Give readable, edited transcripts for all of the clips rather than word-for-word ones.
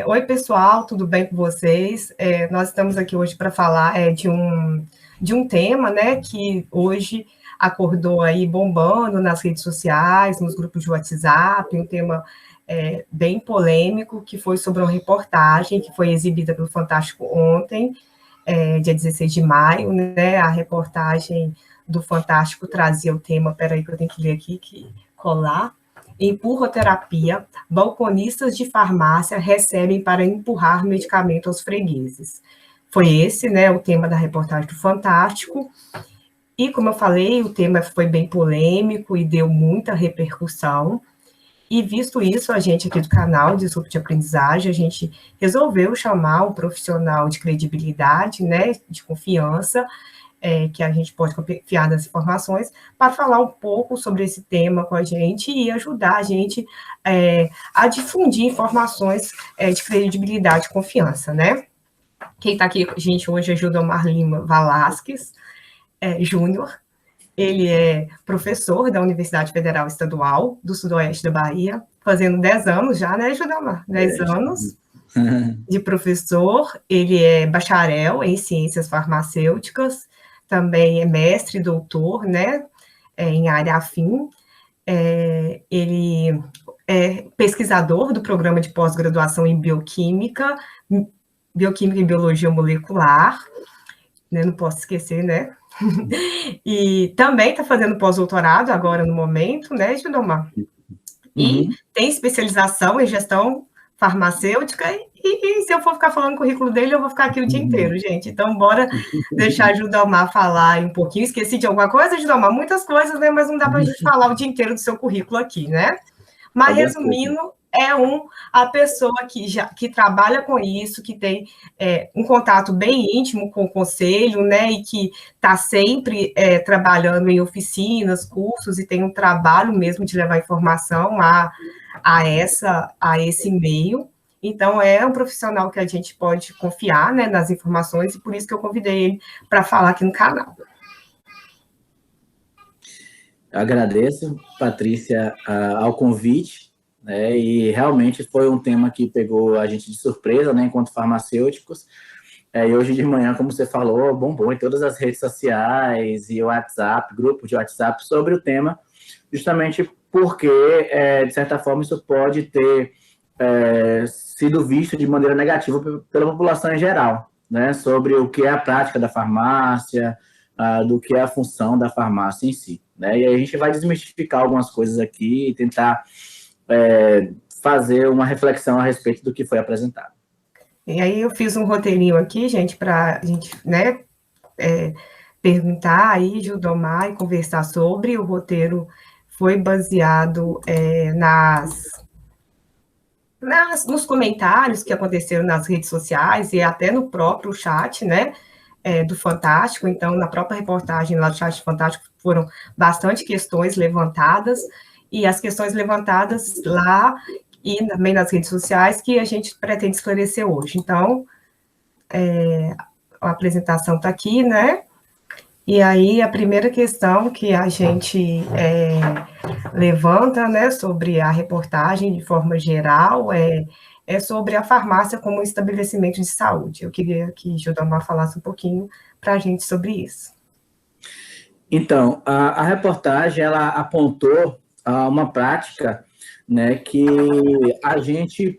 Oi, pessoal, tudo bem com vocês? Nós estamos aqui hoje para falar de um tema, né, que hoje acordou aí bombando nas redes sociais, nos grupos de WhatsApp, um tema bem polêmico, que foi sobre uma reportagem que foi exibida pelo Fantástico ontem, dia 16 de maio, né, a reportagem do Fantástico trazia o tema, peraí que eu tenho que ler aqui, colar. Empurroterapia, balconistas de farmácia recebem para empurrar medicamento aos fregueses. Foi esse, né, o tema da reportagem do Fantástico. E, como eu falei, o tema foi bem polêmico e deu muita repercussão. E, visto isso, a gente aqui do canal Disrupte Aprendizagem, a gente resolveu chamar um profissional de credibilidade, né, de confiança, que a gente pode confiar nas informações, para falar um pouco sobre esse tema com a gente e ajudar a gente a difundir informações de credibilidade e confiança, né? Quem está aqui com a gente hoje é Gildomar Lima Velasquez Júnior. Ele é professor da Universidade Federal Estadual do Sudoeste da Bahia, fazendo 10 anos já, né, Gildomar? 10 anos de professor. Ele é bacharel em ciências farmacêuticas, também é mestre e doutor, né, em área afim. Ele é pesquisador do programa de pós-graduação em bioquímica e biologia molecular, né, não posso esquecer, né? E também está fazendo pós-doutorado agora no momento, né, Gildomar? E tem especialização em gestão farmacêutica, e se eu for ficar falando o currículo dele, eu vou ficar aqui o dia inteiro, gente. Então, bora deixar a Gildomar falar aí um pouquinho. Esqueci de alguma coisa, Gildomar? Muitas coisas, né? Mas não dá para a gente falar o dia inteiro do seu currículo aqui, né? Mas, resumindo, a pessoa que trabalha com isso, que tem um contato bem íntimo com o conselho, né? E que está sempre trabalhando em oficinas, cursos, e tem um trabalho mesmo de levar informação a esse meio. Então, é um profissional que a gente pode confiar, né, nas informações, e por isso que eu convidei ele para falar aqui no canal. Eu agradeço, Patrícia, ao convite, né, e realmente foi um tema que pegou a gente de surpresa, né, enquanto farmacêuticos, e hoje de manhã, como você falou, bombou em todas as redes sociais e WhatsApp, grupo de WhatsApp, sobre o tema, justamente porque, de certa forma, isso pode ter sido visto de maneira negativa pela população em geral, né, sobre o que é a prática da farmácia, do que é a função da farmácia em si, né, e aí a gente vai desmistificar algumas coisas aqui e tentar fazer uma reflexão a respeito do que foi apresentado. E aí eu fiz um roteirinho aqui, gente, para a gente, né, perguntar aí, Gildomar, e conversar sobre. O roteiro foi baseado nos comentários que aconteceram nas redes sociais e até no próprio chat, né, do Fantástico. Então, na própria reportagem lá do chat Fantástico, foram bastante questões levantadas, e as questões levantadas lá e também nas redes sociais que a gente pretende esclarecer hoje. Então, a apresentação está aqui, né? E aí, a primeira questão que a gente levanta, né, sobre a reportagem de forma geral, é sobre a farmácia como um estabelecimento de saúde. Eu queria que Gildomar falasse um pouquinho para a gente sobre isso. Então, a reportagem, ela apontou uma prática, né, que a gente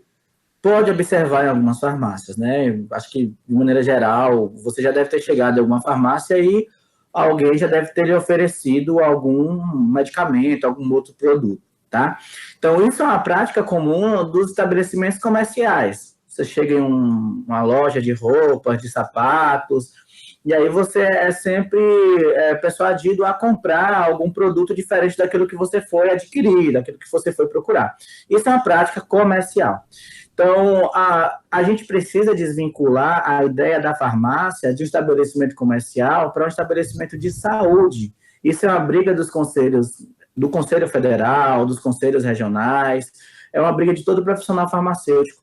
pode observar em algumas farmácias, né? Acho que, de maneira geral, você já deve ter chegado em alguma farmácia e alguém já deve ter lhe oferecido algum medicamento, algum outro produto, tá? Então, isso é uma prática comum dos estabelecimentos comerciais. Você chega em uma loja de roupas, de sapatos, e aí você é sempre persuadido a comprar algum produto diferente daquilo que você foi adquirir, daquilo que você foi procurar. Isso é uma prática comercial. Então, a gente precisa desvincular a ideia da farmácia de um estabelecimento comercial para um estabelecimento de saúde. Isso é uma briga dos conselhos, do Conselho Federal, dos conselhos regionais, é uma briga de todo profissional farmacêutico.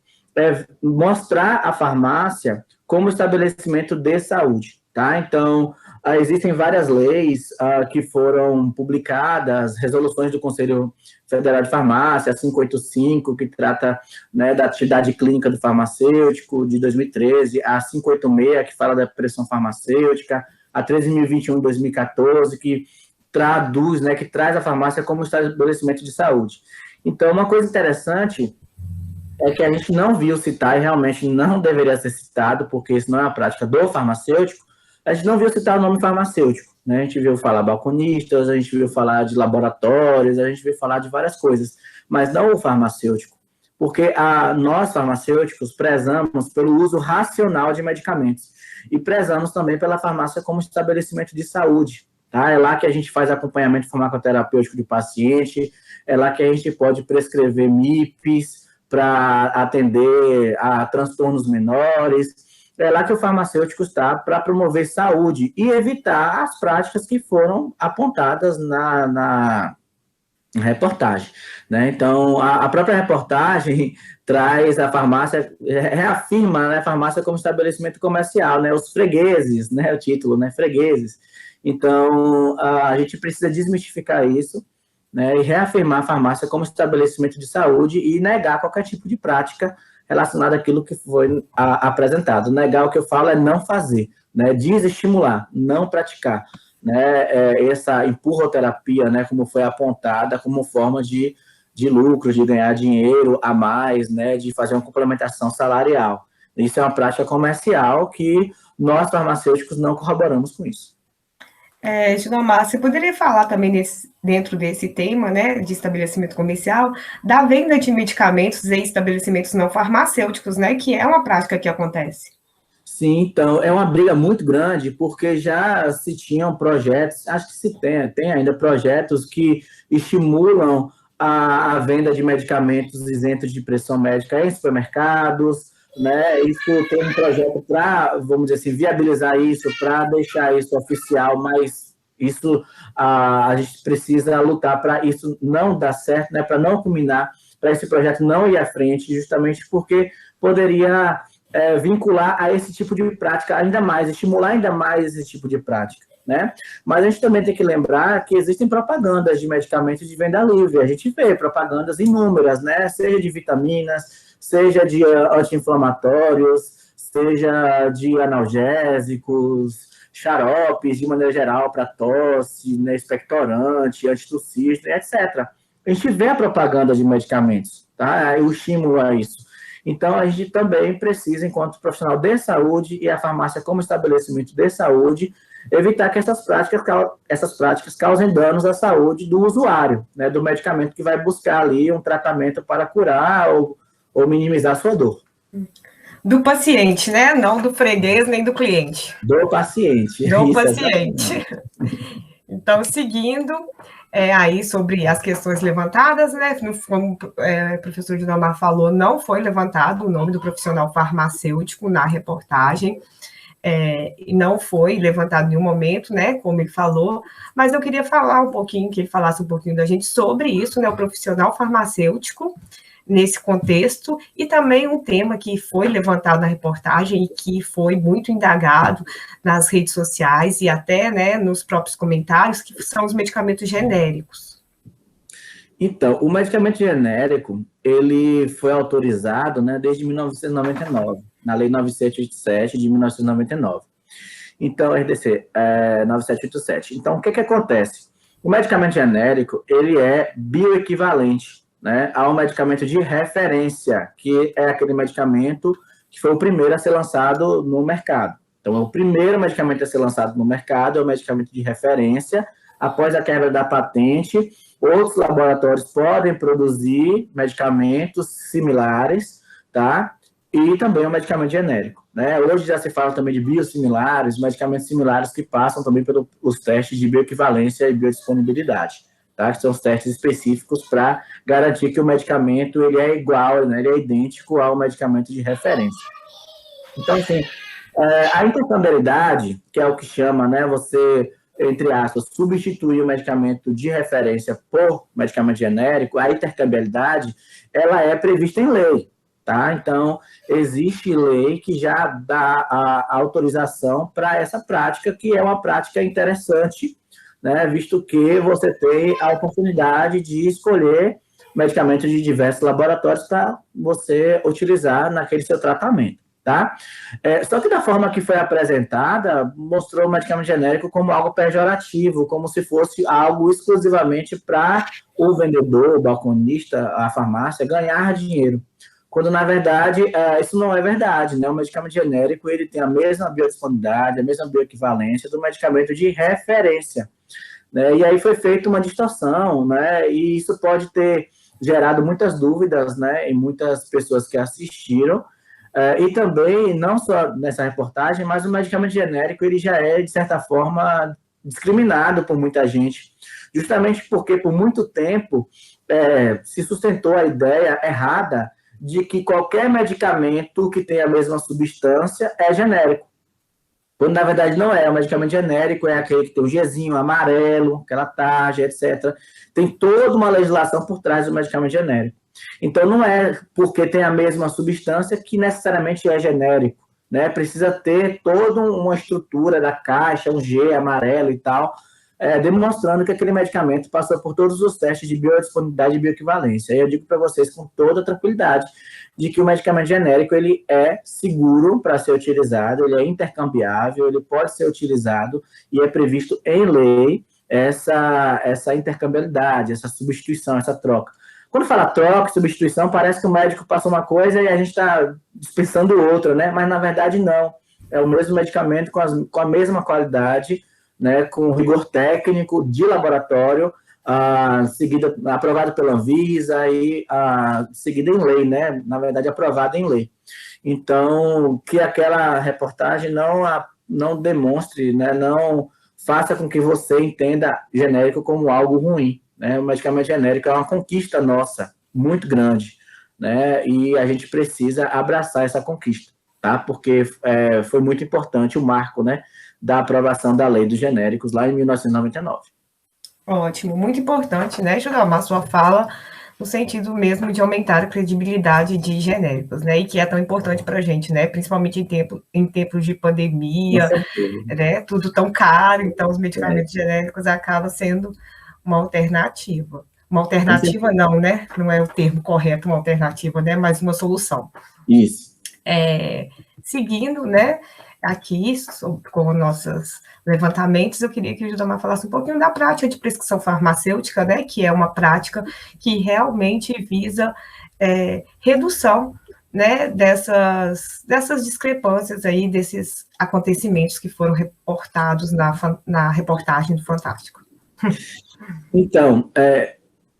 Mostrar a farmácia como estabelecimento de saúde, tá? Então, existem várias leis que foram publicadas, resoluções do Conselho Federal de Farmácia, a 585, que trata, né, da atividade clínica do farmacêutico, de 2013, a 586, que fala da pressão farmacêutica, a 13.021, de 2014, que traduz, né, que traz a farmácia como estabelecimento de saúde. Então, uma coisa interessante é que a gente não viu citar, e realmente não deveria ser citado, porque isso não é uma prática do farmacêutico, a gente não viu citar o nome farmacêutico, né? A gente viu falar balconistas, a gente viu falar de laboratórios, a gente viu falar de várias coisas, mas não o farmacêutico, porque nós, farmacêuticos, prezamos pelo uso racional de medicamentos e prezamos também pela farmácia como estabelecimento de saúde, tá? É lá que a gente faz acompanhamento farmacoterapêutico do paciente, é lá que a gente pode prescrever MIPs para atender a transtornos menores. É lá que o farmacêutico está para promover saúde e evitar as práticas que foram apontadas na reportagem, né? Então, a própria reportagem traz a farmácia, reafirma, né, a farmácia como estabelecimento comercial, né? Os fregueses, né? O título, né? Fregueses. Então, a gente precisa desmistificar isso, né? E reafirmar a farmácia como estabelecimento de saúde e negar qualquer tipo de prática relacionado àquilo que foi apresentado. Negar, o que eu falo, é não fazer, né? Desestimular, não praticar, né? Essa empurroterapia, né, como foi apontada como forma de lucro, de ganhar dinheiro a mais, né, de fazer uma complementação salarial. Isso é uma prática comercial que nós, farmacêuticos, não corroboramos com isso. Gilmar, você poderia falar também dentro desse tema, né, de estabelecimento comercial, da venda de medicamentos em estabelecimentos não farmacêuticos, né, que é uma prática que acontece? Sim, então, é uma briga muito grande, porque já se tinham projetos, acho que tem ainda projetos que estimulam a venda de medicamentos isentos de pressão médica em supermercados, né? Isso tem um projeto para, vamos dizer assim, viabilizar isso, para deixar isso oficial, mas isso a gente precisa lutar para isso não dar certo, né? Para não culminar, para esse projeto não ir à frente, justamente porque poderia vincular a esse tipo de prática ainda mais, estimular ainda mais esse tipo de prática, né? Mas a gente também tem que lembrar que existem propagandas de medicamentos de venda livre, a gente vê propagandas inúmeras, né? Seja de vitaminas, seja de anti-inflamatórios, seja de analgésicos, xaropes, de maneira geral, para tosse, né? Expectorante, antitussígeno, etc. A gente vê a propaganda de medicamentos, tá? O estímulo a isso. Então, a gente também precisa, enquanto profissional de saúde e a farmácia como estabelecimento de saúde, evitar que essas práticas causem danos à saúde do usuário, né, do medicamento que vai buscar ali um tratamento para curar ou minimizar a sua dor. Do paciente, né? Não do freguês nem do cliente. Do paciente. Do paciente. Então, seguindo aí sobre as questões levantadas, né? Como o professor Gilmar falou, não foi levantado o nome do profissional farmacêutico na reportagem, e não foi levantado em nenhum momento, né? Como ele falou, mas eu queria falar um pouquinho, que ele falasse um pouquinho da gente sobre isso, né? O profissional farmacêutico nesse contexto, e também um tema que foi levantado na reportagem e que foi muito indagado nas redes sociais e até, né, nos próprios comentários, que são os medicamentos genéricos. Então, o medicamento genérico, ele foi autorizado, né, desde 1999, na Lei 9787 de 1999. Então, RDC 9787. Então, o que acontece? O medicamento genérico, ele é bioequivalente, né, ao medicamento de referência, que é aquele medicamento que foi o primeiro a ser lançado no mercado. Então, o primeiro medicamento a ser lançado no mercado é o medicamento de referência. Após a quebra da patente, outros laboratórios podem produzir medicamentos similares, tá? E também o medicamento genérico, né? Hoje já se fala também de biosimilares, medicamentos similares que passam também pelos testes de bioequivalência e biodisponibilidade. Tá? Que são os testes específicos para garantir que o medicamento ele é igual, né? Ele é idêntico ao medicamento de referência. Então, assim, a intercambiabilidade, que é o que chama, né, você, entre aspas, substituir o medicamento de referência por medicamento genérico, a intercambiabilidade, ela é prevista em lei, tá? Então, existe lei que já dá a autorização para essa prática, que é uma prática interessante, né? Visto que você tem a oportunidade de escolher medicamentos de diversos laboratórios para você utilizar naquele seu tratamento, tá? Só que da forma que foi apresentada, mostrou o medicamento genérico como algo pejorativo, como se fosse algo exclusivamente para o vendedor, o balconista, a farmácia ganhar dinheiro. Quando, na verdade, isso não é verdade, né? O medicamento genérico, ele tem a mesma biodisponibilidade, a mesma bioequivalência do medicamento de referência, né? E aí foi feita uma distorção, né? E isso pode ter gerado muitas dúvidas, né, em muitas pessoas que assistiram, e também, não só nessa reportagem, mas o medicamento genérico, ele já é, de certa forma, discriminado por muita gente, justamente porque, por muito tempo, se sustentou a ideia errada de que qualquer medicamento que tenha a mesma substância é genérico. Quando, na verdade, não é. O medicamento genérico é aquele que tem o Gzinho amarelo, aquela tarja, etc. Tem toda uma legislação por trás do medicamento genérico. Então, não é porque tem a mesma substância que necessariamente é genérico, né? Precisa ter toda uma estrutura da caixa, um G amarelo e tal, demonstrando que aquele medicamento passou por todos os testes de biodisponibilidade e bioequivalência. E eu digo para vocês com toda tranquilidade de que o medicamento genérico, ele é seguro para ser utilizado, ele é intercambiável, ele pode ser utilizado e é previsto em lei essa intercambiabilidade, essa substituição, essa troca. Quando fala troca, substituição, parece que o médico passa uma coisa e a gente está dispensando outra, né? Mas, na verdade, não. É o mesmo medicamento com a mesma qualidade, né, com rigor técnico de laboratório, aprovado pela Anvisa e seguida em lei, né? Na verdade, aprovada em lei. Então, que aquela reportagem não demonstre, né, não faça com que você entenda genérico como algo ruim, né? O medicamento genérico é uma conquista nossa, muito grande, né? E a gente precisa abraçar essa conquista, tá? Porque foi muito importante o marco, né, da aprovação da lei dos genéricos lá em 1999. Ótimo, muito importante, né, Judamar, sua fala no sentido mesmo de aumentar a credibilidade de genéricos, né, e que é tão importante para a gente, né, principalmente em tempos de pandemia, né, tudo tão caro, então os medicamentos genéricos acabam sendo uma alternativa. Uma alternativa não, né, não é o termo correto, uma alternativa, né, mas uma solução. Isso. Seguindo, né, aqui com nossos levantamentos, eu queria que o Judamar falasse um pouquinho da prática de prescrição farmacêutica, né, que é uma prática que realmente visa redução, né, dessas discrepâncias aí, desses acontecimentos que foram reportados na reportagem do Fantástico. Então,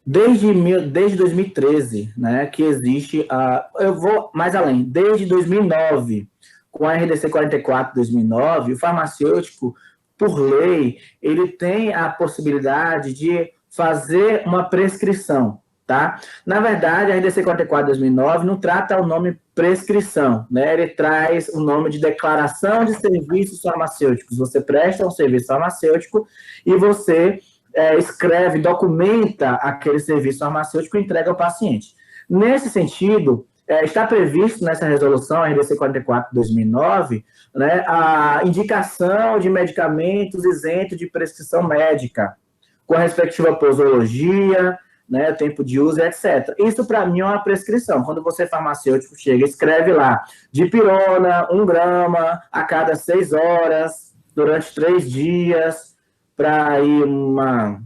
desde 2013, né, que existe eu vou mais além, desde 2009, com a RDC 44 de 2009, o farmacêutico, por lei, ele tem a possibilidade de fazer uma prescrição, tá? Na verdade, a RDC 44 de 2009 não trata o nome prescrição, né? Ele traz o nome de declaração de serviços farmacêuticos. Você presta um serviço farmacêutico e você escreve, documenta aquele serviço farmacêutico e entrega ao paciente. Nesse sentido, está previsto nessa resolução, a RDC 44 de 2009, né, a indicação de medicamentos isentos de prescrição médica, com a respectiva posologia, né, tempo de uso, etc. Isso, para mim, é uma prescrição. Quando você, farmacêutico, chega e escreve lá, dipirona, 1 grama a cada 6 horas, durante 3 dias, para ir uma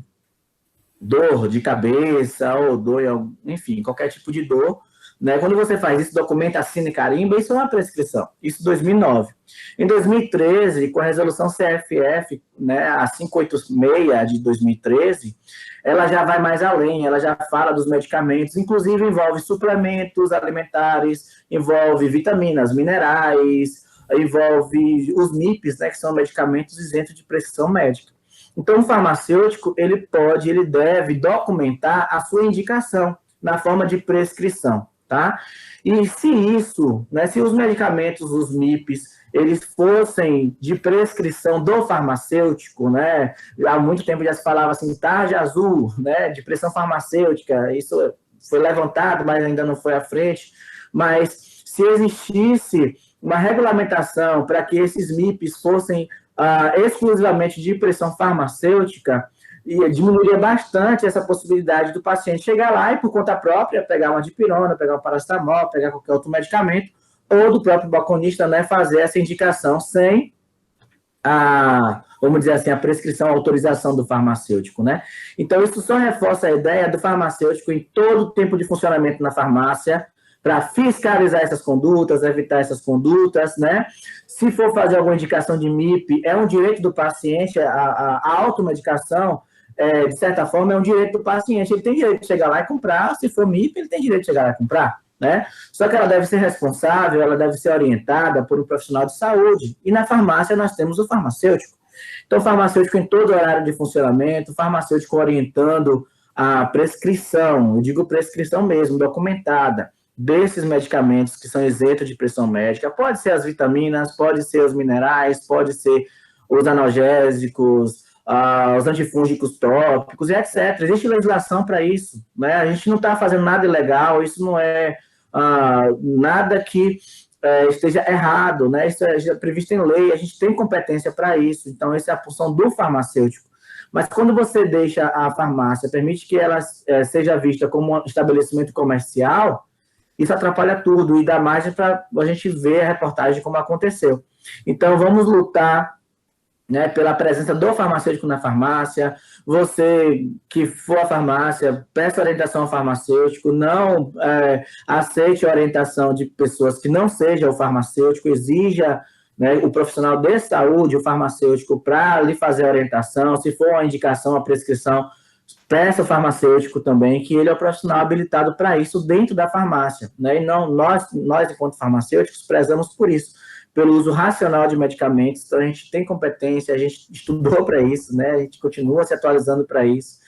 dor de cabeça ou dor, enfim, qualquer tipo de dor, né? Quando você faz isso, documenta, assina e carimba, isso é uma prescrição. Isso em 2009. Em 2013, com a resolução CFF, né, a 586 de 2013, ela já vai mais além, ela já fala dos medicamentos, inclusive envolve suplementos alimentares, envolve vitaminas, minerais, envolve os MIPs, né, que são medicamentos isentos de prescrição médica. Então, o farmacêutico, ele deve documentar a sua indicação na forma de prescrição, tá? E se isso, né, se os medicamentos, os MIPs, eles fossem de prescrição do farmacêutico, né, há muito tempo já se falava assim, tarja azul, né, de prescrição farmacêutica, isso foi levantado, mas ainda não foi à frente, mas se existisse uma regulamentação para que esses MIPs fossem exclusivamente de pressão farmacêutica, e diminuiria bastante essa possibilidade do paciente chegar lá e, por conta própria, pegar uma dipirona, pegar um paracetamol, pegar qualquer outro medicamento, ou do próprio balconista, né, fazer essa indicação sem vamos dizer assim, a prescrição, a autorização do farmacêutico, né? Então, isso só reforça a ideia do farmacêutico em todo o tempo de funcionamento na farmácia, para fiscalizar essas condutas, evitar essas condutas, né? Se for fazer alguma indicação de MIP, é um direito do paciente, a automedicação, de certa forma, é um direito do paciente. Ele tem direito de chegar lá e comprar, se for MIP, ele tem direito de chegar lá e comprar, né? Só que ela deve ser responsável, ela deve ser orientada por um profissional de saúde. E na farmácia nós temos o farmacêutico. Então, o farmacêutico em todo horário de funcionamento, o farmacêutico orientando a prescrição, eu digo prescrição mesmo, documentada, desses medicamentos que são isentos de pressão médica. Pode ser as vitaminas, pode ser os minerais, pode ser os analgésicos, os antifúngicos tópicos, e etc. Existe legislação para isso, né? A gente não está fazendo nada ilegal, isso não é nada que esteja errado, né? Isso é previsto em lei, a gente tem competência para isso, então essa é a função do farmacêutico. Mas quando você deixa a farmácia, permite que ela seja vista como um estabelecimento comercial, isso atrapalha tudo e dá margem para a gente ver a reportagem como aconteceu. Então, vamos lutar, né, pela presença do farmacêutico na farmácia. Você que for à farmácia, peça orientação ao farmacêutico, não aceite a orientação de pessoas que não sejam o farmacêutico, exija, né, o profissional de saúde, o farmacêutico, para lhe fazer a orientação. Se for uma indicação, a prescrição, peça ao farmacêutico também, que ele é o profissional habilitado para isso dentro da farmácia, né? E não, nós, enquanto farmacêuticos, prezamos por isso, pelo uso racional de medicamentos. Então, a gente tem competência, a gente estudou para isso, né? A gente continua se atualizando para isso.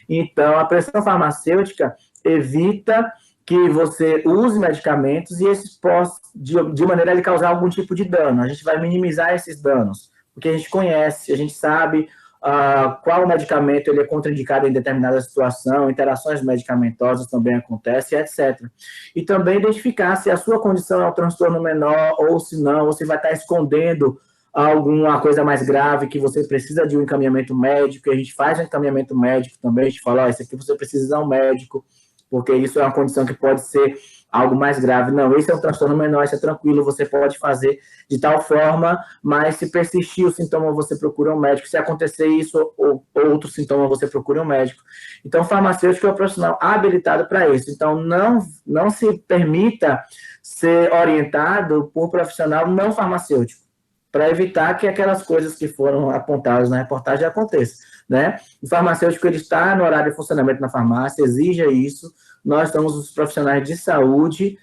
Então, a pressão farmacêutica evita que você use medicamentos e esses possam, de maneira a lhe causar algum tipo de dano. A gente vai minimizar esses danos, porque a gente conhece, a gente sabe qual medicamento ele é contraindicado em determinada situação, interações medicamentosas também acontecem, etc. E também identificar se a sua condição é um transtorno menor ou se não, ou se vai estar escondendo alguma coisa mais grave que você precisa de um encaminhamento médico, e a gente faz um encaminhamento médico também, a gente fala, isso aqui você precisa de um médico, porque isso é uma condição que pode ser algo mais grave. Não, esse é um transtorno menor, isso é tranquilo, você pode fazer de tal forma, mas se persistir o sintoma, você procura um médico. Se acontecer isso ou outro sintoma, você procura um médico. Então, o farmacêutico é o profissional habilitado para isso. Então, não se permita ser orientado por um profissional não farmacêutico, para evitar que aquelas coisas que foram apontadas na reportagem aconteçam, né? O farmacêutico, ele está no horário de funcionamento na farmácia, exija isso. Nós somos os profissionais de saúde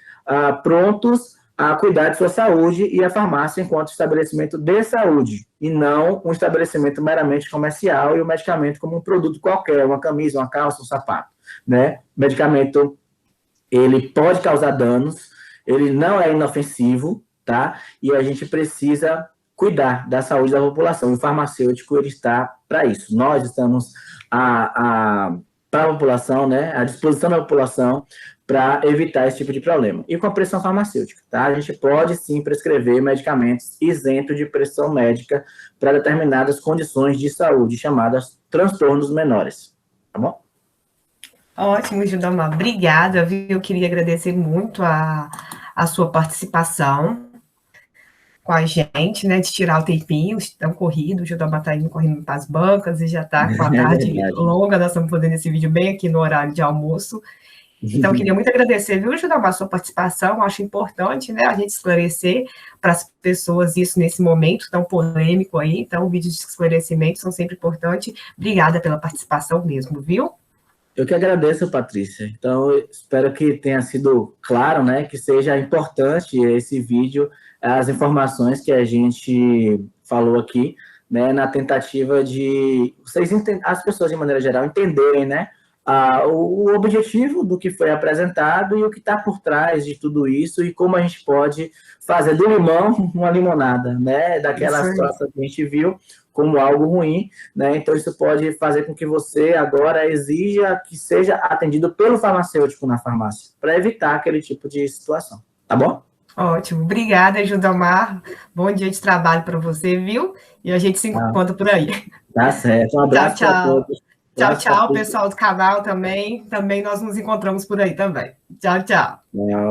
prontos a cuidar de sua saúde, e a farmácia enquanto estabelecimento de saúde, e não um estabelecimento meramente comercial e o medicamento como um produto qualquer, uma camisa, uma calça, um sapato, né? O medicamento, ele pode causar danos, ele não é inofensivo, tá? E a gente precisa cuidar da saúde da população. E o farmacêutico, ele está para isso. Nós estamos para a população, né, à disposição da população, para evitar esse tipo de problema. E com a pressão farmacêutica, tá? A gente pode sim prescrever medicamentos isentos de pressão médica para determinadas condições de saúde, chamadas transtornos menores. Tá bom? Ótimo, Gildamar. Obrigada, viu? Eu queria agradecer muito a sua participação com a gente, né, de tirar o tempinho, tão corrido, o Gildamar está indo correndo para as bancas e já está com a tarde longa, nós estamos fazendo esse vídeo bem aqui no horário de almoço. Então, eu queria muito agradecer, viu, Gildamar, a sua participação. Acho importante, né, a gente esclarecer para as pessoas isso nesse momento tão polêmico aí. Então, vídeos de esclarecimento são sempre importantes. Obrigada pela participação mesmo, viu? Eu que agradeço, Patrícia. Então, espero que tenha sido claro, né, que seja importante esse vídeo, as informações que a gente falou aqui, né, na tentativa de as pessoas, de maneira geral, entenderem, né, o objetivo do que foi apresentado e o que está por trás de tudo isso, e como a gente pode fazer do limão uma limonada, né, daquela situação que a gente viu como algo ruim, né? Então isso pode fazer com que você agora exija que seja atendido pelo farmacêutico na farmácia, para evitar aquele tipo de situação. tá bom? Ótimo. Obrigada, Judamar. Bom dia de trabalho para você, viu? E a gente se encontra por aí. Tá certo. Um Tchau, abraço para tchau. todos. Um Tchau, abraço para tchau, todos. pessoal do canal também. Também nós nos encontramos por aí também. Tchau, tchau. Tchau.